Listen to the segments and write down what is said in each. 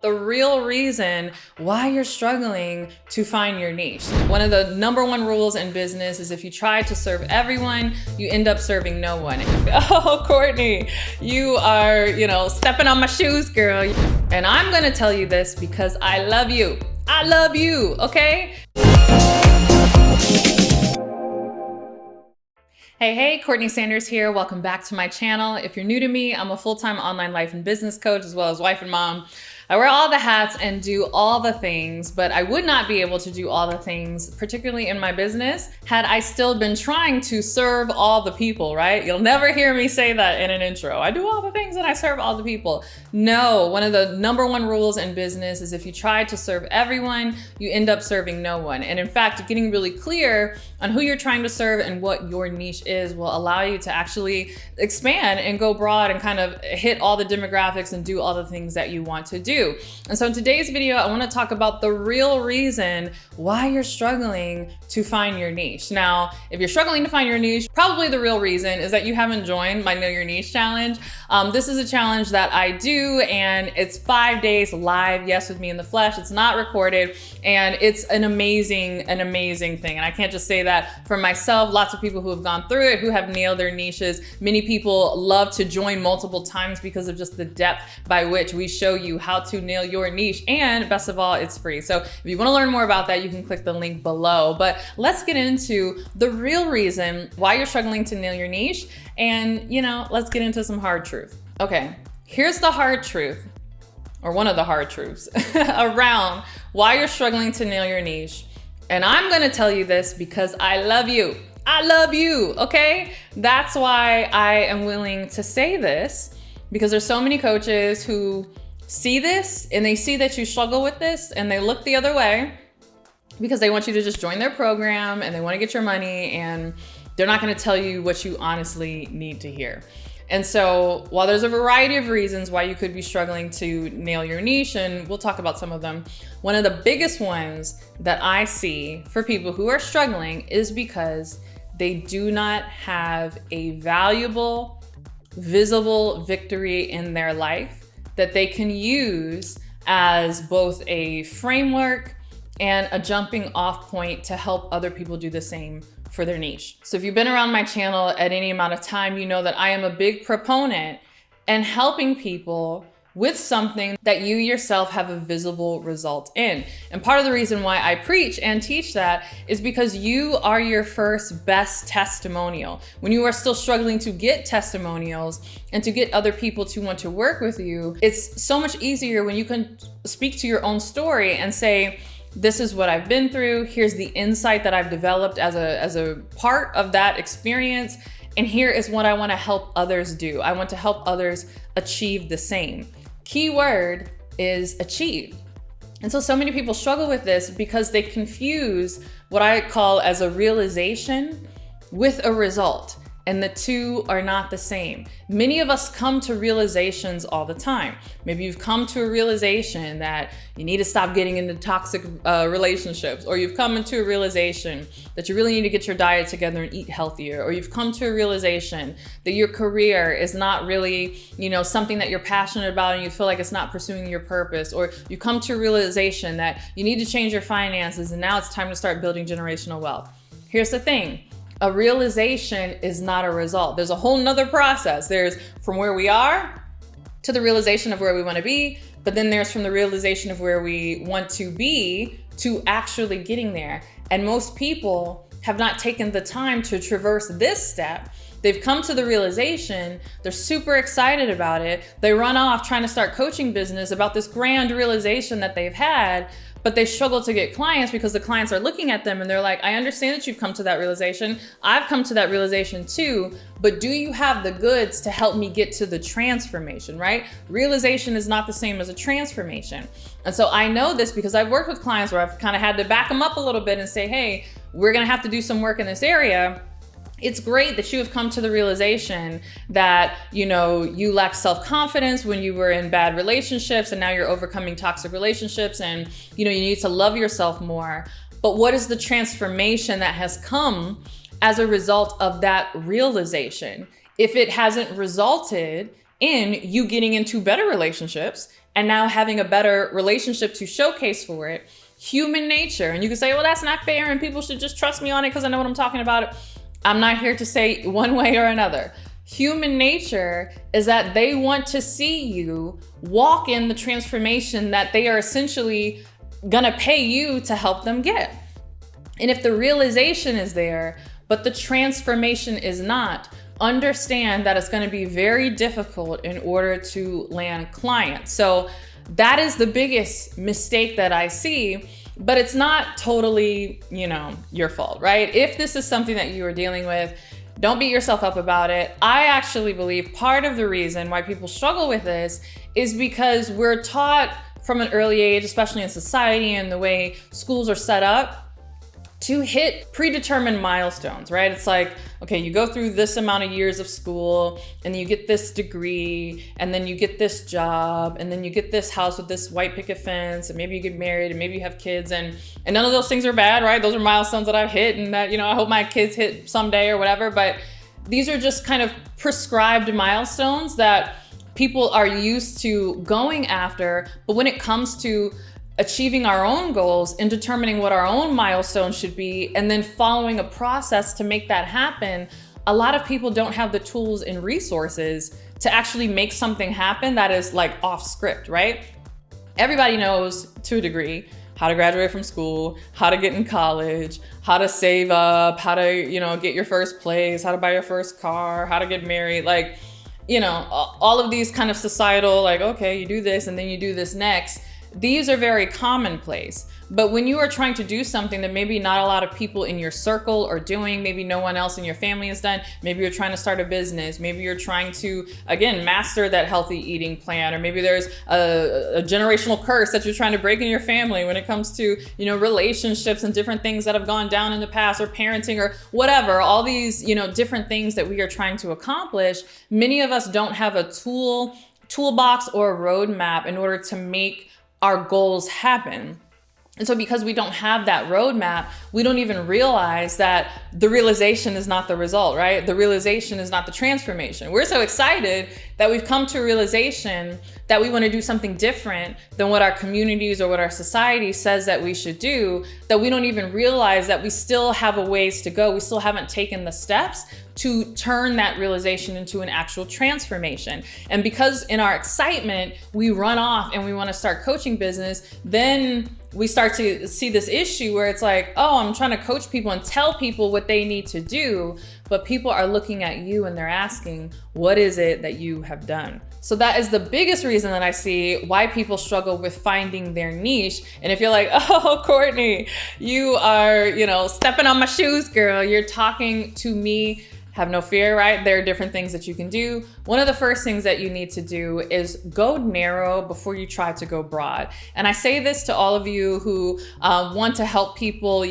the real reason why you're struggling to find your niche. One of the #1 rules in business is if you try to serve everyone, you end up serving no one. Oh, Courtney, you are, stepping on my shoes, girl. And I'm gonna tell you this because I love you. I love you, okay? Hey, CourtneyLSanders here. Welcome back to my channel. If you're new to me, I'm a full-time online life and business coach as well as wife and mom. I wear all the hats and do all the things, but I would not be able to do all the things, particularly in my business, had I still been trying to serve all the people, right? You'll never hear me say that in an intro. I do all the things and I serve all the people. No, one of the #1 rules in business is if you try to serve everyone, you end up serving no one. And in fact, getting really clear on who you're trying to serve and what your niche is will allow you to actually expand and go broad and kind of hit all the demographics and do all the things that you want to do. And so in today's video, I want to talk about the real reason why you're struggling to find your niche. Now, if you're struggling to find your niche, probably the real reason is that you haven't joined my Know Your Niche challenge. This is a challenge that I do, and it's 5 days live, yes, with me in the flesh. It's not recorded, and it's an amazing thing. And I can't just say that for myself. Lots of people who have gone through it, who have nailed their niches. Many people love to join multiple times because of just the depth by which we show you how to nail your niche. And best of all, it's free. So if you want to learn more about that, you can click the link below. But let's get into the real reason why you're struggling to nail your niche. And, let's get into some hard truth. Okay, here's the hard truth, or one of the hard truths around why you're struggling to nail your niche. And I'm going to tell you this because I love you. I love you, okay? That's why I am willing to say this, because there's so many coaches who see this and they see that you struggle with this and they look the other way because they want you to just join their program and they want to get your money, and they're not going to tell you what you honestly need to hear. And so while there's a variety of reasons why you could be struggling to nail your niche, and we'll talk about some of them, one of the biggest ones that I see for people who are struggling is because they do not have a valuable, visible victory in their life that they can use as both a framework and a jumping off point to help other people do the same for their niche. So if you've been around my channel at any amount of time, you know that I am a big proponent in helping people with something that you yourself have a visible result in. And part of the reason why I preach and teach that is because you are your first best testimonial. When you are still struggling to get testimonials and to get other people to want to work with you, it's so much easier when you can speak to your own story and say, this is what I've been through. Here's the insight that I've developed as a part of that experience. And here is what I want to help others do. I want to help others achieve the same. Key word is achieve. And so many people struggle with this because they confuse what I call as a realization with a result. And the two are not the same. Many of us come to realizations all the time. Maybe you've come to a realization that you need to stop getting into toxic relationships, or you've come into a realization that you really need to get your diet together and eat healthier, or you've come to a realization that your career is not really, something that you're passionate about and you feel like it's not pursuing your purpose, or you come to a realization that you need to change your finances and now it's time to start building generational wealth. Here's the thing. A realization is not a result. There's a whole nother process. There's from where we are to the realization of where we want to be, but then there's from the realization of where we want to be to actually getting there. And most people have not taken the time to traverse this step. They've come to the realization, they're super excited about it. They run off trying to start coaching business about this grand realization that they've had, but they struggle to get clients because the clients are looking at them and they're like, I understand that you've come to that realization. I've come to that realization too, but do you have the goods to help me get to the transformation, right? Realization is not the same as a transformation. And so I know this because I've worked with clients where I've kind of had to back them up a little bit and say, hey, we're gonna have to do some work in this area. It's great that you have come to the realization that, you lacked self-confidence when you were in bad relationships and now you're overcoming toxic relationships and, you need to love yourself more. But what is the transformation that has come as a result of that realization? If it hasn't resulted in you getting into better relationships and now having a better relationship to showcase for it. Human nature. And you can say, well, that's not fair and people should just trust me on it because I know what I'm talking about. I'm not here to say one way or another. Human nature is that they want to see you walk in the transformation that they are essentially gonna pay you to help them get. And if the realization is there, but the transformation is not, understand that it's gonna be very difficult in order to land clients. So that is the biggest mistake that I see, but it's not totally, your fault, right? If this is something that you are dealing with, don't beat yourself up about it. I actually believe part of the reason why people struggle with this is because we're taught from an early age, especially in society and the way schools are set up, to hit predetermined milestones, right? It's like, okay, you go through this amount of years of school and you get this degree and then you get this job and then you get this house with this white picket fence and maybe you get married and maybe you have kids and none of those things are bad, right? Those are milestones that I've hit and that, I hope my kids hit someday or whatever, but these are just kind of prescribed milestones that people are used to going after. But when it comes to achieving our own goals and determining what our own milestones should be, and then following a process to make that happen, a lot of people don't have the tools and resources to actually make something happen that is like off script, right? Everybody knows to a degree how to graduate from school, how to get in college, how to save up, how to, get your first place, how to buy your first car, how to get married, all of these kind of societal, okay, you do this and then you do this next. These are very commonplace. But when you are trying to do something that maybe not a lot of people in your circle are doing, maybe no one else in your family has done, maybe you're trying to start a business, maybe you're trying to, again, master that healthy eating plan, or maybe there's a generational curse that you're trying to break in your family when it comes to, relationships and different things that have gone down in the past, or parenting, or whatever, all these, different things that we are trying to accomplish. Many of us don't have a toolbox or a roadmap in order to make our goals happen. And so because we don't have that roadmap, we don't even realize that the realization is not the result, right? The realization is not the transformation. We're so excited that we've come to a realization that we want to do something different than what our communities or what our society says that we should do, that we don't even realize that we still have a ways to go. We still haven't taken the steps to turn that realization into an actual transformation. And because in our excitement, we run off and we want to start coaching business, then we start to see this issue where it's like, oh, I'm trying to coach people and tell people what they need to do, but people are looking at you and they're asking, what is it that you have done? So that is the biggest reason that I see why people struggle with finding their niche. And if you're like, oh, Courtney, you are, stepping on my shoes, girl, you're talking to me, have no fear, right? There are different things that you can do. One of the first things that you need to do is go narrow before you try to go broad. And I say this to all of you who want to help people,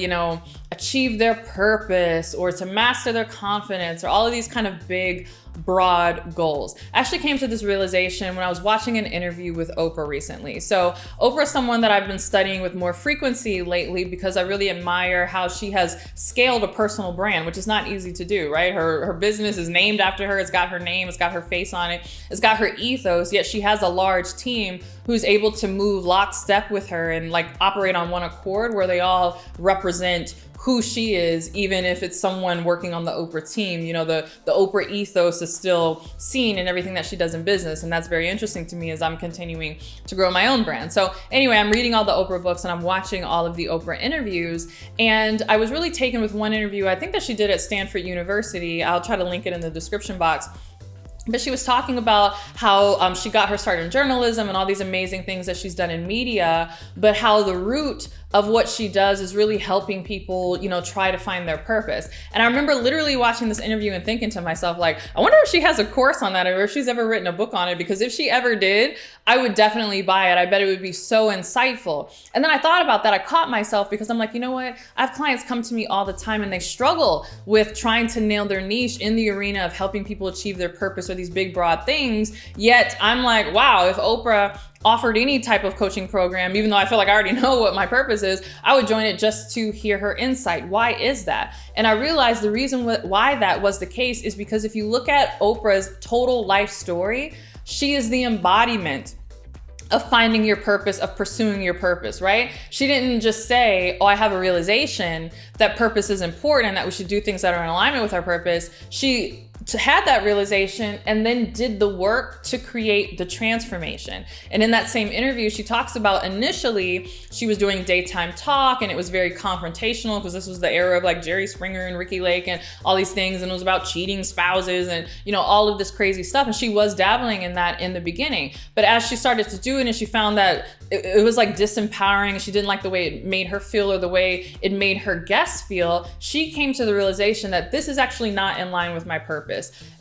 achieve their purpose or to master their confidence or all of these kind of big, broad goals. I actually came to this realization when I was watching an interview with Oprah recently. So Oprah is someone that I've been studying with more frequency lately because I really admire how she has scaled a personal brand, which is not easy to do, right? Her business is named after her. It's got her name. It's got her face on it. It's got her ethos, yet she has a large team who's able to move lockstep with her and operate on one accord where they all represent who she is, even if it's someone working on the Oprah team. The Oprah ethos is still seen in everything that she does in business. And that's very interesting to me as I'm continuing to grow my own brand. So anyway, I'm reading all the Oprah books and I'm watching all of the Oprah interviews. And I was really taken with one interview, I think that she did at Stanford University. I'll try to link it in the description box. But she was talking about how she got her start in journalism and all these amazing things that she's done in media, but how the root of what she does is really helping people, try to find their purpose. And I remember literally watching this interview and thinking to myself, I wonder if she has a course on that or if she's ever written a book on it, because if she ever did, I would definitely buy it. I bet it would be so insightful. And then I thought about that. I caught myself because I'm like, you know what? I have clients come to me all the time and they struggle with trying to nail their niche in the arena of helping people achieve their purpose or these big, broad things. Yet I'm like, wow, if Oprah offered any type of coaching program, even though I feel like I already know what my purpose is, I would join it just to hear her insight. Why is that? And I realized the reason why that was the case is because if you look at Oprah's total life story, she is the embodiment of finding your purpose, of pursuing your purpose, right? She didn't just say, oh, I have a realization that purpose is important and that we should do things that are in alignment with our purpose. She had that realization and then did the work to create the transformation. And in that same interview, she talks about initially she was doing daytime talk and it was very confrontational because this was the era of like Jerry Springer and Ricky Lake and all these things. And it was about cheating spouses and, you know, all of this crazy stuff. And she was dabbling in that in the beginning. But as she started to do it and she found that it was like disempowering, she didn't like the way it made her feel or the way it made her guests feel, she came to the realization that this is actually not in line with my purpose.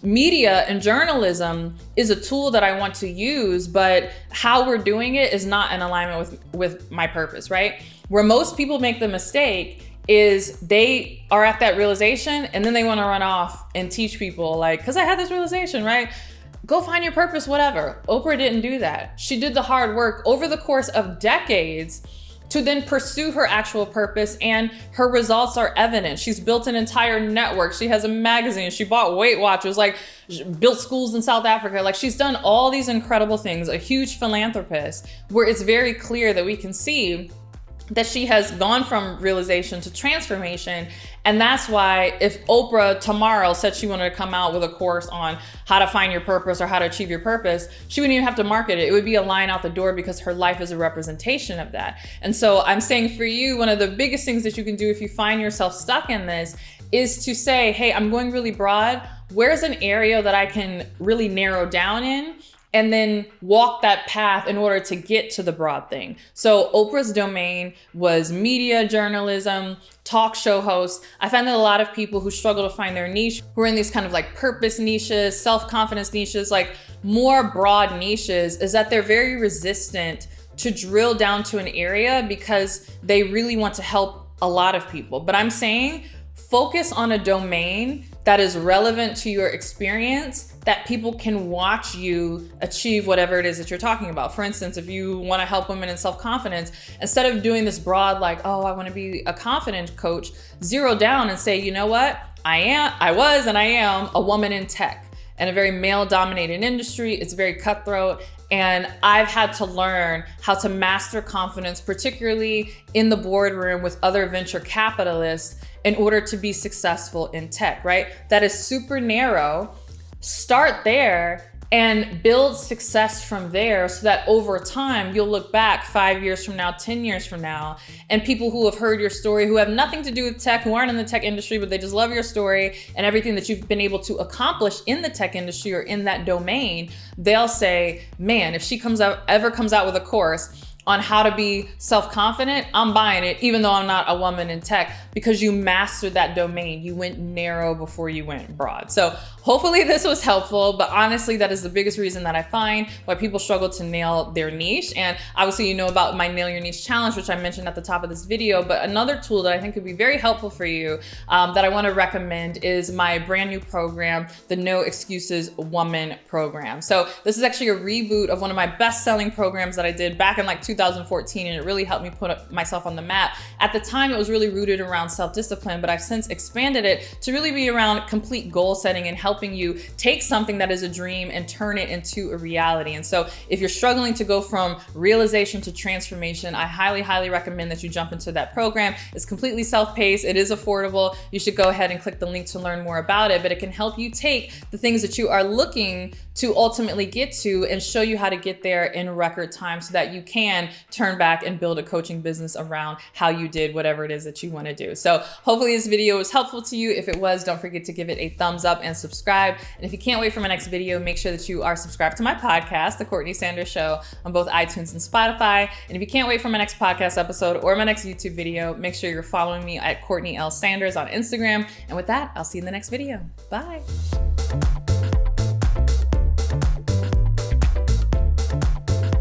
Media and journalism is a tool that I want to use, but how we're doing it is not in alignment with my purpose, right? Where most people make the mistake is they are at that realization and then they want to run off and teach people like, because I had this realization, right? Go find your purpose, whatever. Oprah didn't do that. She did the hard work over the course of decades to then pursue her actual purpose, and her results are evident. She's built an entire network. She has a magazine. She bought Weight Watchers, like built schools in South Africa. Like she's done all these incredible things, a huge philanthropist, where it's very clear that we can see that she has gone from realization to transformation. And that's why if Oprah tomorrow said she wanted to come out with a course on how to find your purpose or how to achieve your purpose, she wouldn't even have to market it. It would be a line out the door because her life is a representation of that. And so I'm saying for you, one of the biggest things that you can do if you find yourself stuck in this is to say, hey, I'm going really broad. Where's an area that I can really narrow down in? And then walk that path in order to get to the broad thing. So Oprah's domain was media, journalism, talk show host. I find that a lot of people who struggle to find their niche, who are in these kind of like purpose niches, self-confidence niches, like more broad niches, is that they're very resistant to drill down to an area because they really want to help a lot of people. But I'm saying focus on a domain that is relevant to your experience, that people can watch you achieve whatever it is that you're talking about. For instance, if you want to help women in self-confidence, instead of doing this broad, like, oh, I want to be a confidence coach, zero down and say, you know what? I was and I am a woman in tech and a very male-dominated industry. It's very cutthroat. And I've had to learn how to master confidence, particularly in the boardroom with other venture capitalists, in order to be successful in tech, right? That is super narrow. Start there and build success from there so that over time, you'll look back 5 years from now, 10 years from now, and people who have heard your story, who have nothing to do with tech, who aren't in the tech industry, but they just love your story and everything that you've been able to accomplish in the tech industry or in that domain, they'll say, man, if she ever comes out with a course on how to be self-confident, I'm buying it, even though I'm not a woman in tech, because you mastered that domain. You went narrow before you went broad. So hopefully this was helpful, but honestly, that is the biggest reason that I find why people struggle to nail their niche. And obviously, you know about my Nail Your Niche Challenge, which I mentioned at the top of this video, but another tool that I think could be very helpful for you that I wanna recommend is my brand new program, the No Excuses Woman program. So this is actually a reboot of one of my best-selling programs that I did back in like 2014, and it really helped me put myself on the map. At the time, it was really rooted around self-discipline, but I've since expanded it to really be around complete goal setting and helping you take something that is a dream and turn it into a reality. And so if you're struggling to go from realization to transformation, I highly, highly recommend that you jump into that program. It's completely self-paced. It is affordable. You should go ahead and click the link to learn more about it, but it can help you take the things that you are looking to ultimately get to and show you how to get there in record time so that you can turn back and build a coaching business around how you did whatever it is that you want to do. So hopefully this video was helpful to you. If it was, don't forget to give it a thumbs up and subscribe. And if you can't wait for my next video, make sure that you are subscribed to my podcast, The Courtney Sanders Show, on both iTunes and Spotify. And if you can't wait for my next podcast episode or my next YouTube video, make sure you're following me at CourtneyLSanders on Instagram. And with that, I'll see you in the next video. Bye.